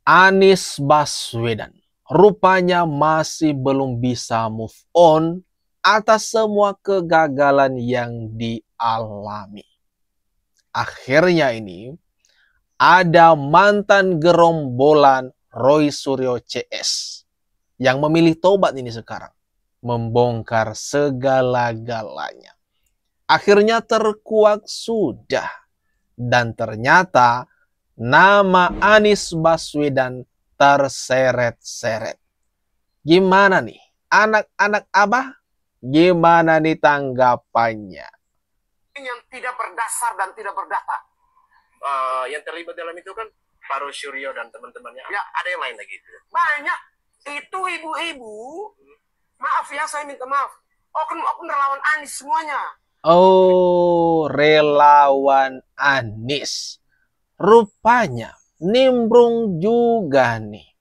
Anies Baswedan rupanya masih belum bisa move on atas semua kegagalan yang dialami. Akhirnya ini ada mantan gerombolan Roy Suryo CS yang memilih tobat ini sekarang, membongkar segala-galanya. Akhirnya terkuak sudah, dan ternyata nama Anies Baswedan terseret-seret. Gimana nih anak-anak abah? Gimana nih tanggapannya? Yang tidak berdasar dan tidak berdata. Yang terlibat dalam itu kan Pak Suryo dan teman-temannya. Ya, ada yang lain lagi. Banyak. Itu ibu-ibu. Maaf ya, saya minta maaf. Oknum relawan Anies semuanya. Oh, relawan Anies. Rupanya nimbrung juga nih.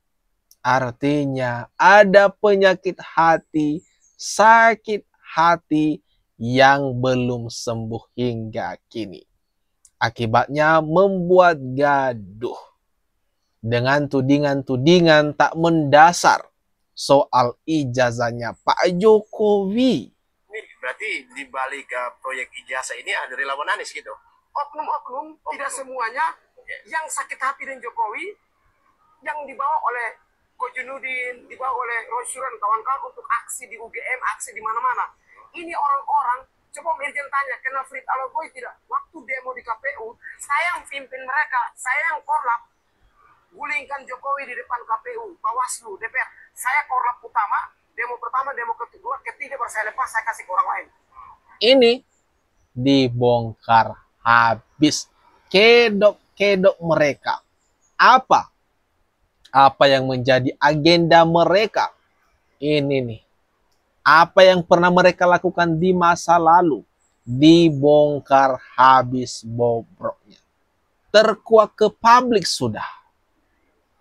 Artinya ada penyakit hati, sakit hati yang belum sembuh hingga kini. Akibatnya membuat gaduh dengan tudingan-tudingan tak mendasar soal ijazahnya Pak Jokowi. Ini berarti di balik proyek ijazah ini ada relawan Anies gitu? Oknum-oknum, tidak semuanya. Yang sakit hati dengan Jokowi, yang dibawa oleh Kojenudin, dibawa oleh Roy Suryo dan kawan-kawan untuk aksi di UGM, aksi di mana-mana. Ini orang-orang, coba Irjen tanya, kenapa Frit Alogoy tidak? Waktu demo di KPU, saya yang pimpin mereka, saya yang korlap, gulingkan Jokowi di depan KPU, Bawaslu, DPR. Saya korlap utama, demo pertama, demo kedua, ketiga baru saya lepas, saya kasih ke orang lain. Ini dibongkar habis kedok-kedok mereka. Apa yang menjadi agenda mereka? Ini nih. Apa yang pernah mereka lakukan di masa lalu dibongkar habis bobroknya. Terkuak ke publik sudah.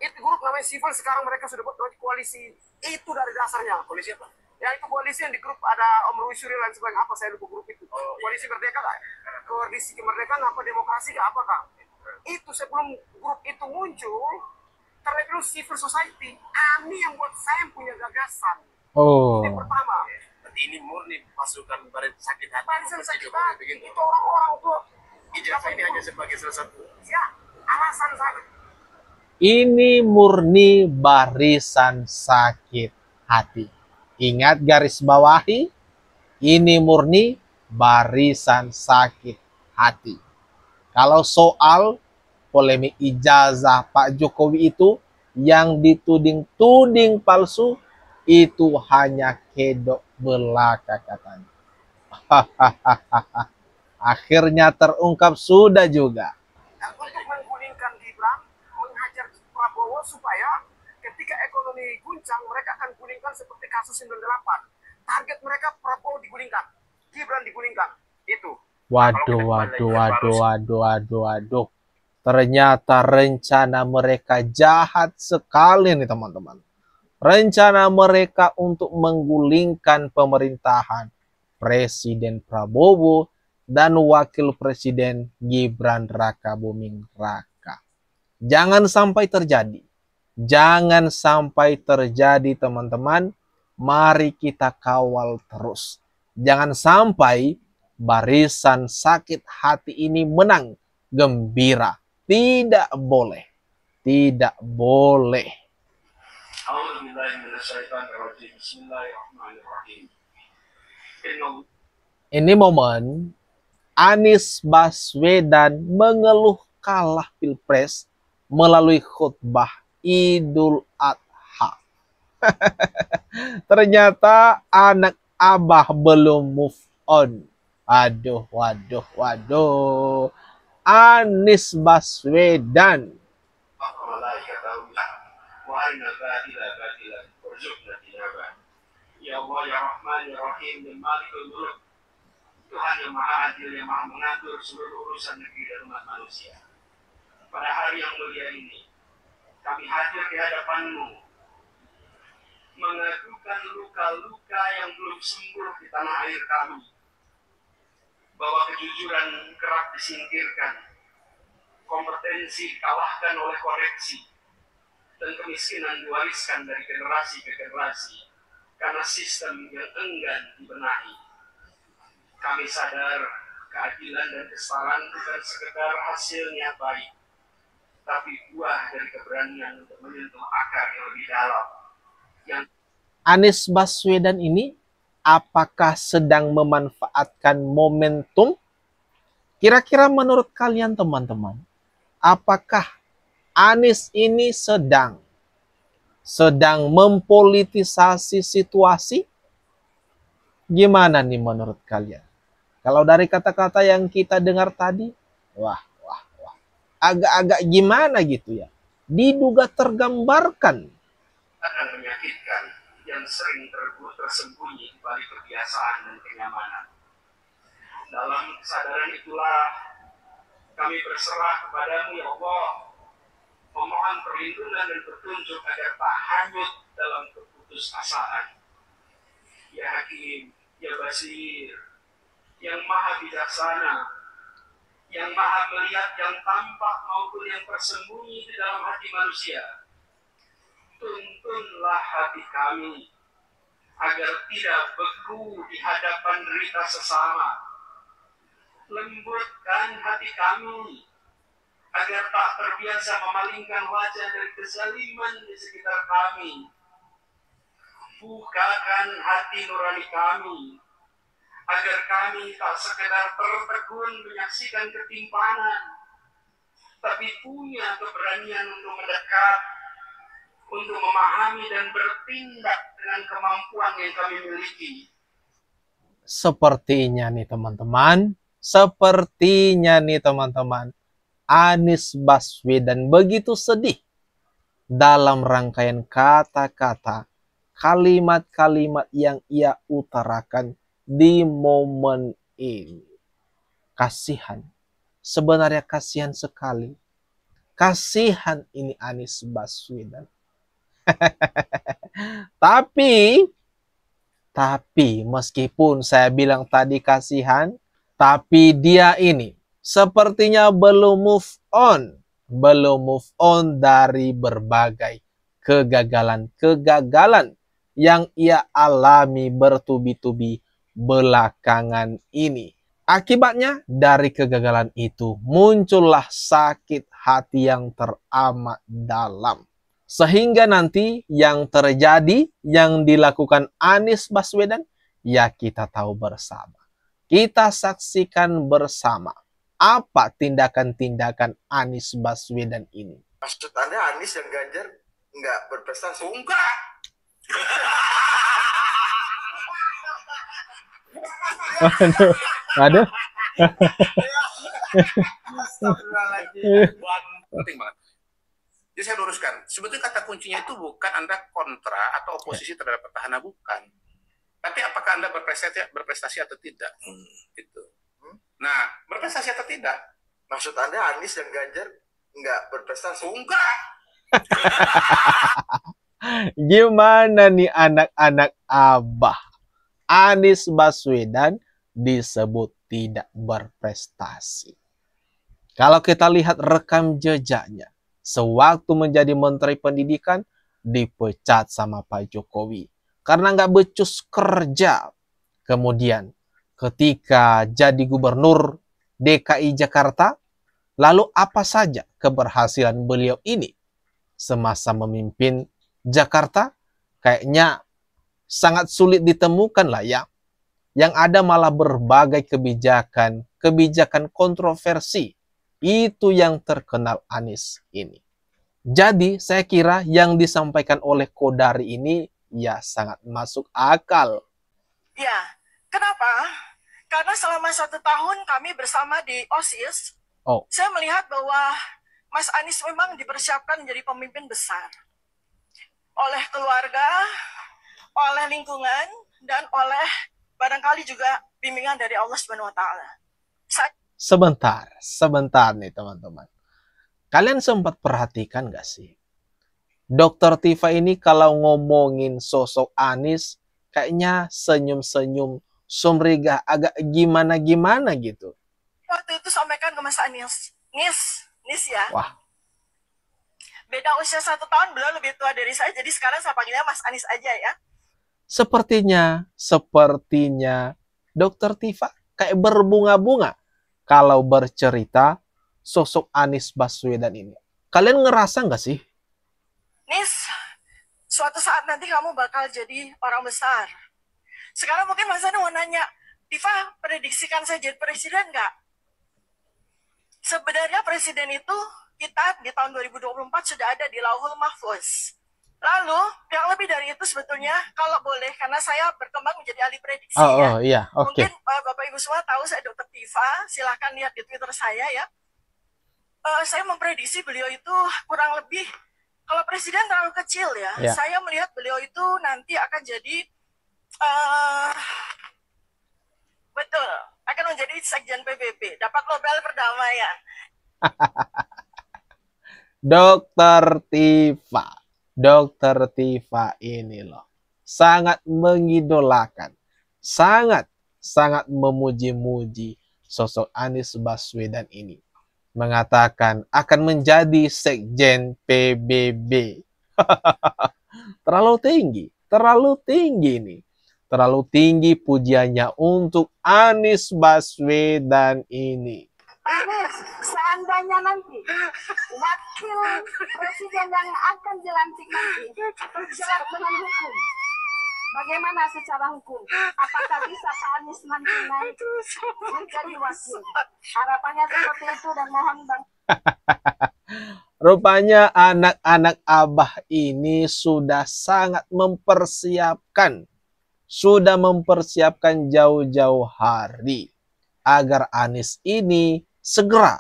Itu grup namanya Civil, sekarang mereka sudah buat koalisi. Itu dari dasarnya. Koalisi apa? Ya itu koalisi yang di grup ada Om Roy Suryo dan sebagainya. Apa saya lupa grup itu? Koalisi Merdeka kah? Koalisi Kemerdekaan apa demokrasi kah? Apakah? Itu sebelum grup itu muncul, terlebih dulu civil society. Kami yang buat, saya yang punya gagasan. Oh. Ini pertama. Berarti ini murni pasukan baret sakit hati. Barisan sakit hati. Itu orang-orang tuh. Ijazah ini hanya sebagai salah satu. Ya, alasan saya. Ini murni barisan sakit hati. Ingat garis bawahi, ini murni barisan sakit hati. Kalau soal polemik ijazah Pak Jokowi itu yang dituding-tuding palsu, itu hanya kedok belaka katanya. Akhirnya terungkap sudah juga. Untuk menggulingkan Gibran, menghajar Prabowo supaya ketika ekonomi guncang, mereka akan gulingkan seperti kasus 98. Target mereka Prabowo digulingkan, Gibran digulingkan. Itu. Waduh. Ternyata rencana mereka jahat sekali nih teman-teman. Rencana mereka untuk menggulingkan pemerintahan Presiden Prabowo dan Wakil Presiden Gibran Raka Buming Raka. Jangan sampai terjadi. Jangan sampai terjadi teman-teman. Mari kita kawal terus. Jangan sampai barisan sakit hati ini menang gembira. Tidak boleh. Tidak boleh. Ini momen Anies Baswedan mengeluh kalah Pilpres melalui khutbah Idul Adha. Ternyata anak abah belum move on. Waduh. Anies Baswedan. Ya Allah, ya Rahman, ya Rahim, ya Malikul Mulk. Tuhan yang Maha Adil, yang Maha mengatur seluruh urusan negeri dan umat manusia. Pada hari yang mulia ini, kami hadir di hadapan-Mu, mengadukan luka-luka yang belum sembuh di tanah air kami, bahwa kejujuran kerap disingkirkan, kompetensi dikalahkan oleh koreksi, dan kemiskinan diwariskan dari generasi ke generasi karena sistem yang enggan dibenahi. Kami sadar keadilan dan kesetaraan bukan sekedar hasilnya baik, tapi buah dari keberanian untuk menyentuh akar yang lebih dalam. Anies Baswedan ini apakah sedang memanfaatkan momentum? Kira-kira menurut kalian teman-teman, apakah Anies ini sedang mempolitisasi situasi? Gimana nih menurut kalian? Kalau dari kata-kata yang kita dengar tadi, wah, agak-agak gimana gitu ya. Diduga tergambarkan. Akan menyakitkan yang sering tersembunyi di balik kebiasaan dan kenyamanan. Dalam kesadaran itulah kami berserah kepadamu ya Allah, memohon perlindungan dan petunjuk agar tak hanyut dalam keputusasaan. Ya Hakim, ya Basir, yang maha bijaksana, yang maha melihat yang tampak maupun yang tersembunyi di dalam hati manusia. Tuntunlah hati kami agar tidak beku di hadapan derita sesama. Lembutkan hati kami agar tak terbiasa memalingkan wajah dari kezaliman di sekitar kami. Bukakan hati nurani kami agar kami tak sekedar tertegun menyaksikan ketimpangan, tapi punya keberanian untuk mendekat, untuk memahami dan bertindak dengan kemampuan yang kami miliki. Sepertinya nih teman-teman, Anies Baswedan begitu sedih dalam rangkaian kata-kata, kalimat-kalimat yang ia utarakan di momen ini. Kasihan, sebenarnya kasihan sekali. Kasihan ini Anies Baswedan. Tapi meskipun saya bilang tadi kasihan, tapi dia ini sepertinya belum move on dari berbagai kegagalan yang ia alami bertubi-tubi belakangan ini. Akibatnya dari kegagalan itu muncullah sakit hati yang teramat dalam. Sehingga nanti yang terjadi, yang dilakukan Anies Baswedan, ya kita tahu bersama. Kita saksikan bersama apa tindakan-tindakan Anies Baswedan ini. Maksud Anda Anies dan Ganjar nggak berprestasi? Enggak! Aduh. Penting banget. Jadi saya luruskan, sebetulnya kata kuncinya itu bukan Anda kontra atau oposisi terhadap petahana, bukan. Tapi apakah Anda berprestasi atau tidak? Itu. Nah, berprestasi atau tidak? Maksud Anda Anies dan Ganjar nggak berprestasi? Enggak! Gimana nih anak-anak Abah? Anies Baswedan disebut tidak berprestasi. Kalau kita lihat rekam jejaknya, sewaktu menjadi Menteri Pendidikan, dipecat sama Pak Jokowi karena nggak becus kerja. Kemudian ketika jadi Gubernur DKI Jakarta, lalu apa saja keberhasilan beliau ini semasa memimpin Jakarta? Kayaknya sangat sulit ditemukan lah ya. Yang ada malah berbagai kebijakan kontroversi. Itu yang terkenal Anies ini. Jadi saya kira yang disampaikan oleh Kodari ini ya sangat masuk akal. Ya, kenapa? Karena selama 1 tahun kami bersama di OSIS, saya melihat bahwa Mas Anies memang dipersiapkan menjadi pemimpin besar. Oleh keluarga, oleh lingkungan, dan oleh barangkali juga bimbingan dari Allah SWT. Sebentar nih teman-teman. Kalian sempat perhatikan gak sih? Dr. Tifa ini kalau ngomongin sosok Anies, kayaknya senyum-senyum, sumringah, agak gimana-gimana gitu. Waktu itu sampaikan ke Mas Anies, Nis ya. Wah. beda usia 1 tahun, beliau lebih tua dari saya, jadi sekarang saya panggilnya Mas Anies aja ya. Sepertinya Dokter Tifa kayak berbunga-bunga kalau bercerita sosok Anies Baswedan ini. Kalian ngerasa nggak sih? Nis, suatu saat nanti kamu bakal jadi orang besar. Sekarang mungkin Mas Anies mau nanya, Tifa, prediksikan saya jadi presiden nggak? Sebenarnya presiden itu kita di tahun 2024 sudah ada di Lauhul Mahfuz. Lalu, yang lebih dari itu sebetulnya, kalau boleh, karena saya berkembang menjadi ahli prediksi iya, okay. Mungkin Bapak Ibu semua tahu saya Dokter Tifa, silahkan lihat di Twitter saya ya. Saya memprediksi beliau itu kurang lebih, kalau presiden terlalu kecil ya, saya melihat beliau itu nanti akan jadi, betul, akan menjadi Sekjen PBB, dapat Nobel Perdamaian. Dokter Tifa ini loh sangat mengidolakan, sangat memuji-muji sosok Anies Baswedan ini. Mengatakan akan menjadi Sekjen PBB. Terlalu tinggi nih. Terlalu tinggi pujiannya untuk Anies Baswedan ini. Anies, seandainya nanti wakil presiden yang akan dilantik nanti terjerat dengan hukum, bagaimana secara hukum? Apakah bisa Pak Anies nanti naik menjadi wakil? Harapannya seperti itu dan mohon Bang. Rupanya anak-anak Abah ini sudah sangat mempersiapkan jauh-jauh hari agar Anies ini segera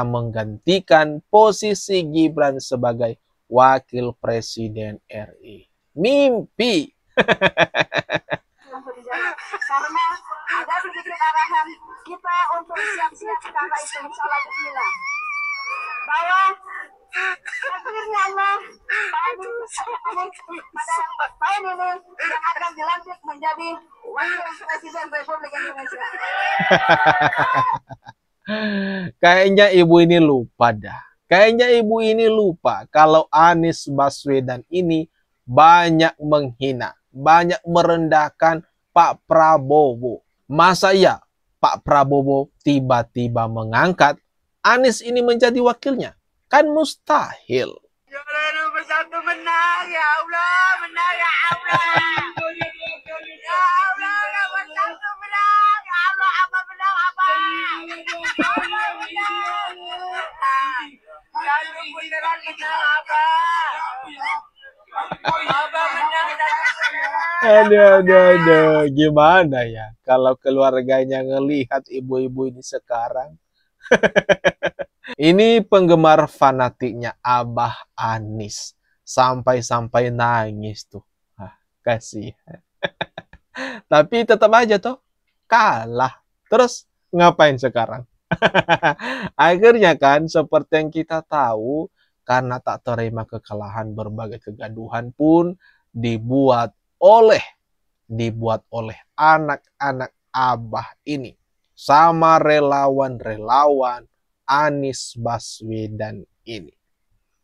menggantikan posisi Gibran sebagai wakil presiden RI. Mimpi. Karena ada sedikit arahan kita untuk siap-siap karena itu insyaallah bismillah. Bahwa akhirnya Allah pada tahun ini yang akan dilantik menjadi wakil presiden Republik Indonesia. Kayaknya ibu ini lupa kalau Anies Baswedan ini banyak menghina, banyak merendahkan Pak Prabowo. Masa ya Pak Prabowo tiba-tiba mengangkat Anies ini menjadi wakilnya? Kan mustahil. Jangan bersatu menang, ya Allah, menang ya Allah. Ya Allah, bersatu menang, ya Allah, apa menang apa? Allah menang. Lalu beneran menang apa? Apa menang dan Aduh, gimana ya kalau keluarganya ngelihat ibu-ibu ini sekarang? Ini penggemar fanatiknya Abah Anies. Sampai nangis tuh. Kasihan. Tapi tetap aja tuh kalah. Terus ngapain sekarang? Akhirnya kan seperti yang kita tahu, karena tak terima kekalahan, berbagai kegaduhan pun dibuat oleh anak-anak Abah ini sama relawan Anies Baswedan ini.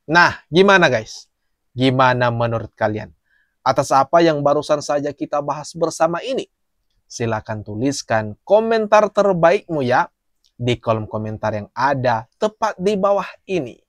Nah, gimana guys? Gimana menurut kalian? Atas apa yang barusan saja kita bahas bersama ini? Silakan tuliskan komentar terbaikmu ya di kolom komentar yang ada tepat di bawah ini.